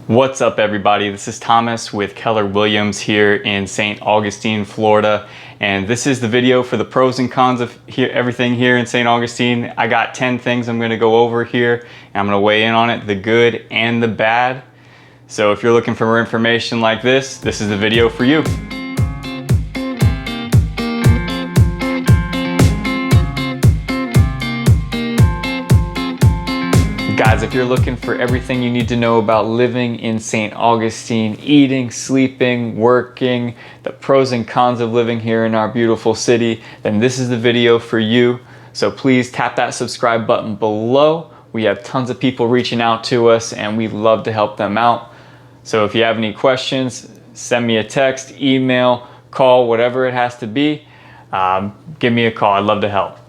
What's up, everybody? This is Thomas with Keller Williams here in St. Augustine, Florida. And this is the video for the pros and cons of everything here in St. Augustine. I got 10 things I'm going to go over here, and I'm going to weigh in on it, the good and the bad. So if you're looking for more information like this is the video for you. Guys, if you're looking for everything you need to know about living in St. Augustine, eating, sleeping, working, the pros and cons of living here in our beautiful city, then this is the video for you. So please tap that subscribe button below. We have tons of people reaching out to us and we love to help them out. So if you have any questions, send me a text, email, call, whatever it has to be. Give me a call. I'd love to help.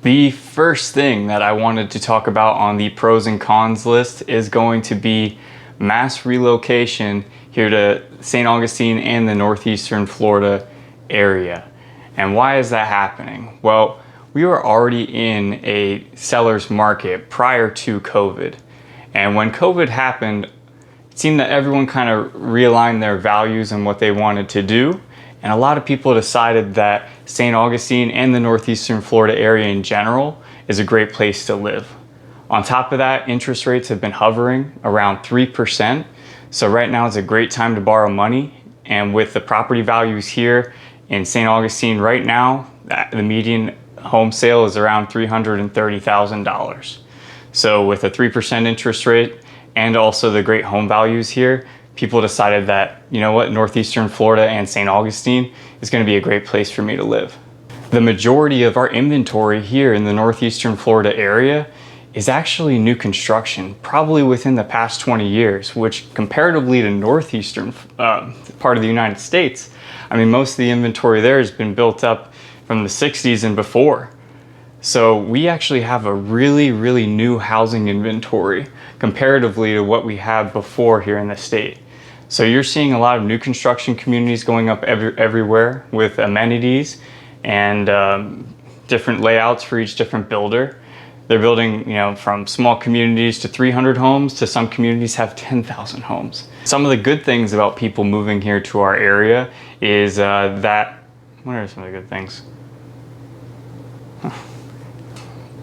The first thing that I wanted to talk about on the pros and cons list is going to be mass relocation here to St. Augustine and the northeastern Florida area. And why is that happening? Well, we were already in a seller's market prior to COVID. And when COVID happened, it seemed that everyone kind of realigned their values and what they wanted to do. And a lot of people decided that St. Augustine and the northeastern Florida area in general is a great place to live. On top of that, interest rates have been hovering around 3%. So right now is a great time to borrow money. And with the property values here in St. Augustine right now, the median home sale is around $330,000. So with a 3% interest rate and also the great home values here, people decided that, you know what, northeastern Florida and St. Augustine is going to be a great place for me to live. The majority of our inventory here in the northeastern Florida area is actually new construction, probably within the past 20 years, which comparatively to northeastern part of the United States, I mean, most of the inventory there has been built up from the 60s and before. So we actually have a really new housing inventory comparatively to what we had before here in the state. So you're seeing a lot of new construction communities going up everywhere with amenities and different layouts for each different builder. They're building, from small communities to 300 homes to some communities have 10,000 homes. Some of the good things about people moving here to our area is that, what are some of the good things?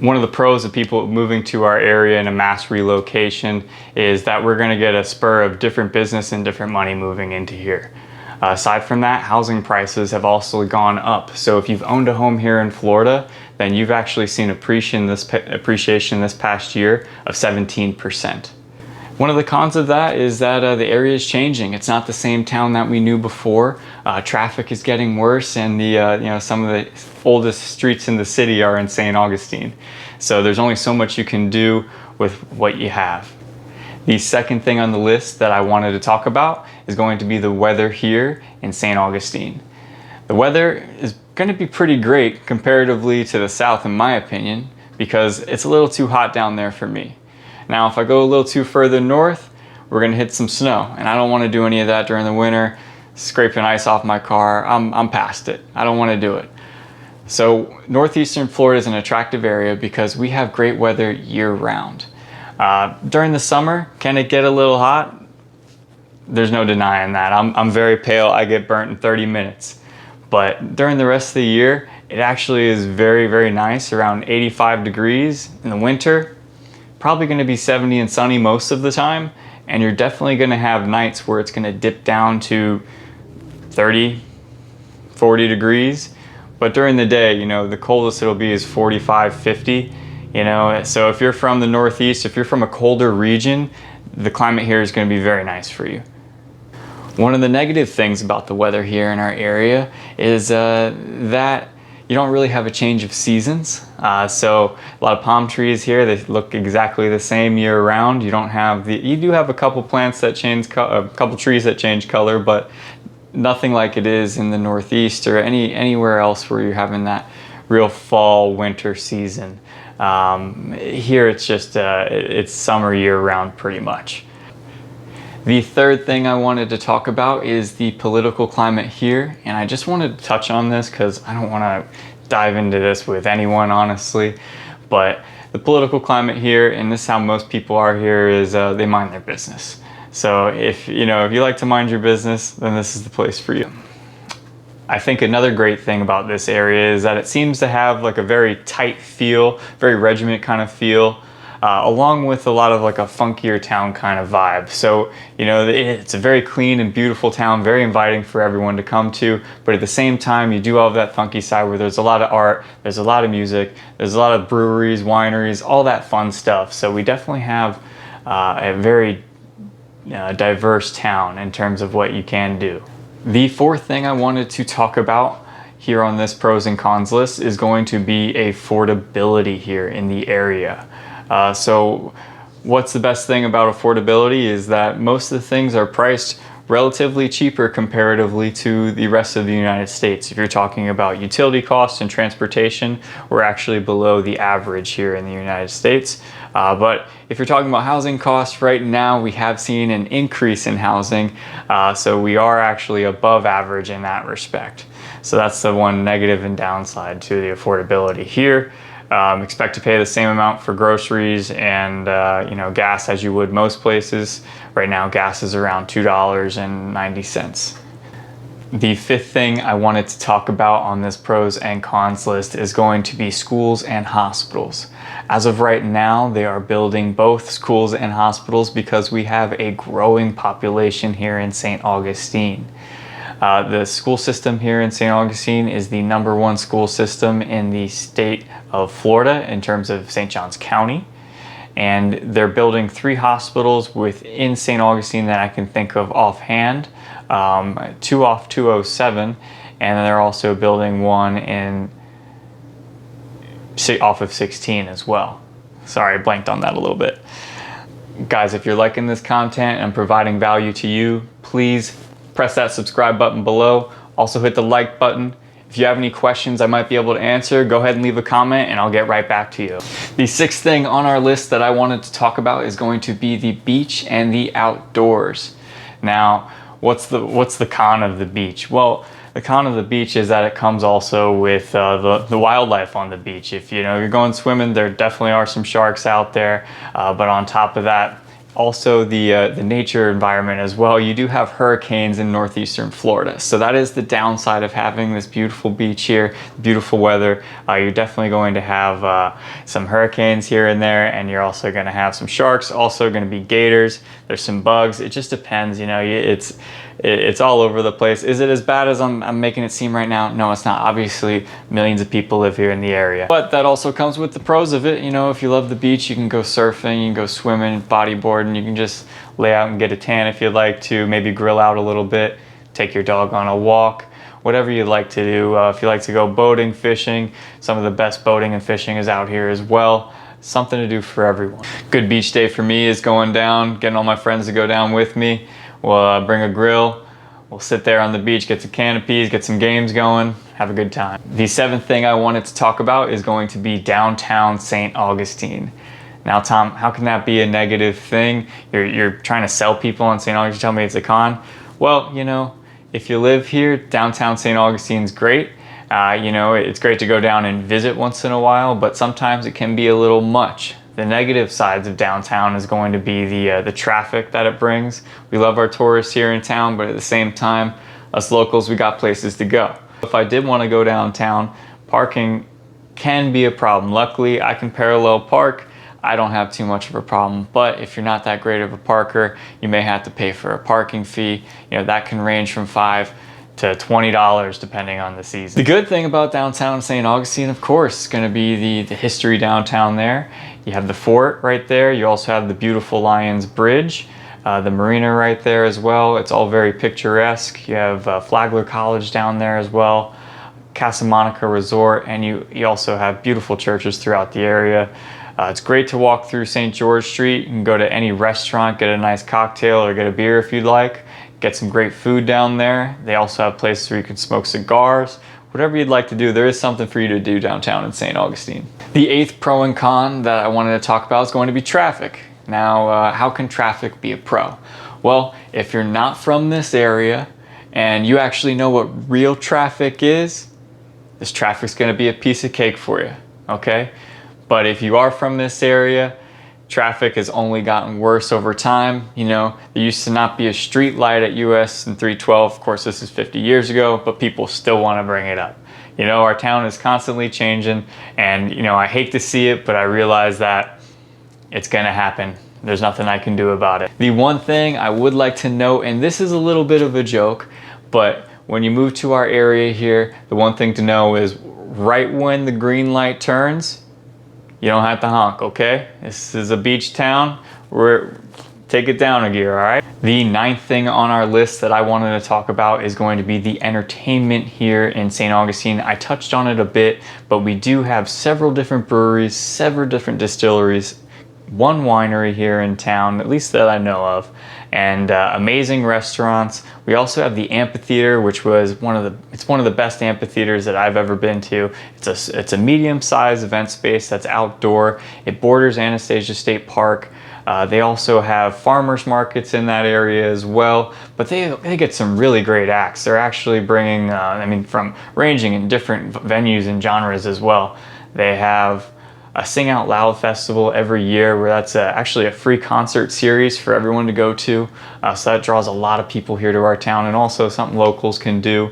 One of the pros of people moving to our area in a mass relocation is that we're going to get a spur of different business and different money moving into here. Aside from that, housing prices have also gone up. So if you've owned a home here in Florida, then you've actually seen appreciation this past year of 17%. One of the cons of that is that the area is changing. It's not the same town that we knew before. Traffic is getting worse, and some of the oldest streets in the city are in St. Augustine. So there's only so much you can do with what you have. The second thing on the list that I wanted to talk about is going to be the weather here in St. Augustine. The weather is going to be pretty great comparatively to the south, in my opinion, because it's a little too hot down there for me. Now, if I go a little too further north, we're gonna hit some snow, and I don't wanna do any of that during the winter, scraping ice off my car. I'm past it. I don't wanna do it. So northeastern Florida is an attractive area because we have great weather year round. During the summer, can it get a little hot? There's no denying that. I'm very pale, I get burnt in 30 minutes. But during the rest of the year, it actually is very nice, around 85 degrees in the winter. Probably going to be 70 and sunny most of the time, and you're definitely going to have nights where it's going to dip down to 30, 40 degrees. But during the day, the coldest it'll be is 45, 50. So if you're from the Northeast, if you're from a colder region, the climate here is going to be very nice for you. One of the negative things about the weather here in our area is that you don't really have a change of seasons. So a lot of palm trees here, they look exactly the same year round. You do have a couple plants that change, a couple trees that change color, but nothing like it is in the Northeast or anywhere else where you're having that real fall winter season. Here it's just, it's summer year round pretty much. The third thing I wanted to talk about is the political climate here, and I just wanted to touch on this because I don't want to dive into this with anyone, honestly, but the political climate here, and this is how most people are here, is they mind their business. So if you like to mind your business, then this is the place for you. I think another great thing about this area is that it seems to have like a very tight feel, very regiment kind of feel, along with a lot of like a funkier town kind of vibe. So, it's a very clean and beautiful town, very inviting for everyone to come to, but at the same time, you do have that funky side where there's a lot of art, there's a lot of music, there's a lot of breweries, wineries, all that fun stuff. So we definitely have a very diverse town in terms of what you can do. The fourth thing I wanted to talk about here on this pros and cons list is going to be affordability here in the area. So what's the best thing about affordability is that most of the things are priced relatively cheaper comparatively to the rest of the United States. If you're talking about utility costs and transportation, we're actually below the average here in the United States. But if you're talking about housing costs, right now we have seen an increase in housing, so we are actually above average in that respect. So that's the one negative and downside to the affordability here. Expect to pay the same amount for groceries and gas as you would most places. Right now gas is around $2.90. The fifth thing I wanted to talk about on this pros and cons list is going to be schools and hospitals. As of right now, they are building both schools and hospitals because we have a growing population here in St. Augustine. The school system here in St. Augustine is the #1 school system in the state of Florida in terms of St. Johns County. And they're building 3 hospitals within St. Augustine that I can think of offhand, 2 off 207, and they're also building one off of 16 as well. Sorry, I blanked on that a little bit. Guys, if you're liking this content and providing value to you, please press that subscribe button below. Also hit the like button. If you have any questions I might be able to answer, go ahead and leave a comment and I'll get right back to you. The sixth thing on our list that I wanted to talk about is going to be the beach and the outdoors. Now, what's the con of the beach? Well, the con of the beach is that it comes also with the wildlife on the beach. If you're going swimming, there definitely are some sharks out there, but on top of that, also the nature environment as well. You do have hurricanes in northeastern Florida. So that is the downside of having this beautiful beach here, beautiful weather. You're definitely going to have some hurricanes here and there, and you're also going to have some sharks, also going to be gators. There's some bugs. It just depends, it's all over the place. Is it as bad as I'm making it seem right now? No, it's not. Obviously, millions of people live here in the area. But that also comes with the pros of it. If you love the beach, you can go surfing, you can go swimming, bodyboarding, you can just lay out and get a tan if you'd like to, maybe grill out a little bit, take your dog on a walk, whatever you'd like to do. If you like to go boating, fishing, some of the best boating and fishing is out here as well. Something to do for everyone. Good beach day for me is going down, getting all my friends to go down with me. We'll bring a grill, we'll sit there on the beach, get some canopies, get some games going, have a good time. The seventh thing I wanted to talk about is going to be downtown St. Augustine. Now, Tom, how can that be a negative thing? You're trying to sell people on St. Augustine, tell me it's a con? Well, if you live here, downtown St. Augustine's great. It's great to go down and visit once in a while, but sometimes it can be a little much. The negative sides of downtown is going to be the traffic that it brings. We love our tourists here in town, but at the same time, us locals, we got places to go. If I did want to go downtown, parking can be a problem. Luckily, I can parallel park. I don't have too much of a problem, but if you're not that great of a parker, you may have to pay for a parking fee. That can range from $5 to $20 depending on the season. The good thing about downtown St. Augustine, of course, is going to be the history downtown there. You have the fort right there. You also have the beautiful Lions Bridge, the marina right there as well. It's all very picturesque. You have Flagler College down there as well, Casa Monica Resort, and you also have beautiful churches throughout the area. It's great to walk through St. George Street. You can go to any restaurant, get a nice cocktail or get a beer if you'd like. Get some great food down there. They also have places where you can smoke cigars. Whatever you'd like to do, there is something for you to do downtown in St. Augustine. The eighth pro and con that I wanted to talk about is going to be traffic. Now, how can traffic be a pro? Well, if you're not from this area and you actually know what real traffic is, this traffic's going to be a piece of cake for you, okay? But if you are from this area, Traffic has only gotten worse over time. You know, there used to not be a street light at US and 312. Of course, this is 50 years ago, but people still want to bring it up. You know, our town is constantly changing, and you know, I hate to see it, but I realize that it's gonna happen. There's nothing I can do about it. The one thing I would like to note, and this is a little bit of a joke, but when you move to our area here, the one thing to know is right when the green light turns, you don't have to honk, okay? This is a beach town. Take it down a gear, all right? The ninth thing on our list that I wanted to talk about is going to be the entertainment here in St. Augustine. I touched on it a bit, but we do have several different breweries, several different distilleries, one winery here in town, at least that I know of, and amazing restaurants. We also have the amphitheater, which was one of the best amphitheaters that I've ever been to. It's a medium-sized event space that's outdoor. It borders Anastasia State Park. They also have farmers markets in that area as well, but they get some really great acts. They're actually bringing, from ranging in different venues and genres as well. They have a Sing Out Loud festival every year where that's actually a free concert series for everyone to go to. So that draws a lot of people here to our town, and also something locals can do.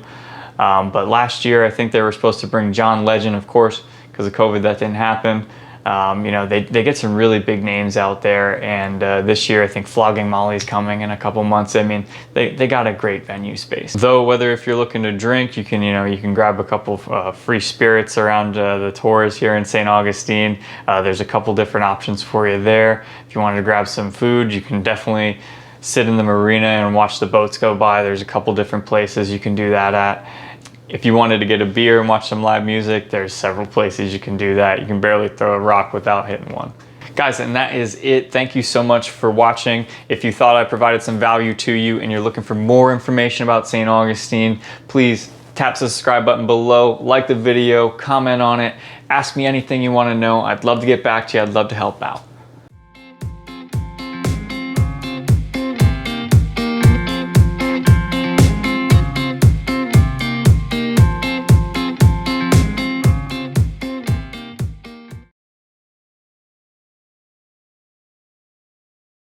But last year, I think they were supposed to bring John Legend, of course, because of COVID that didn't happen. They get some really big names out there, and this year I think Flogging Molly's coming in a couple months. I mean, they got a great venue space. Though whether if you're looking to drink, you can grab a couple free spirits around the tours here in St. Augustine. There's a couple different options for you there. If you wanted to grab some food, you can definitely sit in the marina and watch the boats go by. There's a couple different places you can do that at. If you wanted to get a beer and watch some live music, there's several places you can do that. You can barely throw a rock without hitting one. Guys, and that is it. Thank you so much for watching. If you thought I provided some value to you and you're looking for more information about St. Augustine, please tap the subscribe button below, like the video, comment on it, ask me anything you want to know. I'd love to get back to you. I'd love to help out.